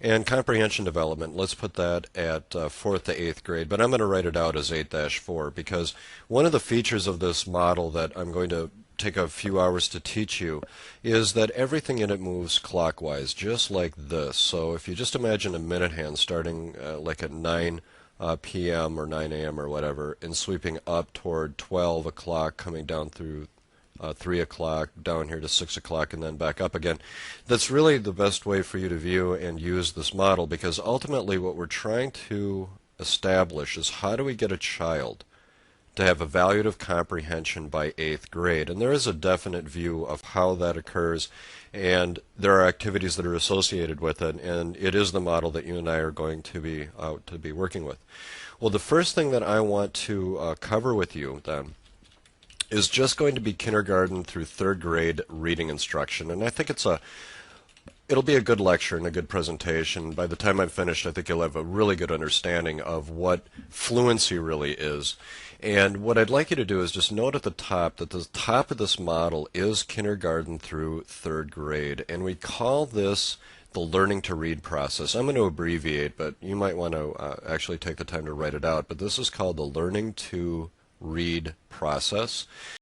And comprehension development, let's put that at 4th to 8th grade, but I'm going to write it out as 8-4 because one of the features of this model that I'm going to take a few hours to teach you is that everything in it moves clockwise, just like this. So if you just imagine a minute hand starting like at 9 p.m. or 9 a.m. or whatever, and sweeping up toward 12 o'clock, coming down through 3 o'clock, down here to 6 o'clock, and then back up again. That's really the best way for you to view and use this model, because ultimately what we're trying to establish is how do we get a child to have evaluative comprehension by 8th grade. And there is a definite view of how that occurs, and there are activities that are associated with it, and it is the model that you and I are going to be working with. Well, the first thing that I want to cover with you then is just going to be kindergarten through 3rd grade reading instruction. And I think it'll be a good lecture and a good presentation. By the time I'm finished, I think you'll have a really good understanding of what fluency really is. And what I'd like you to do is just note at the top that the top of this model is kindergarten through 3rd grade. And we call this the learning to read process. I'm going to abbreviate, but you might want to actually take the time to write it out. But this is called the learning to read process.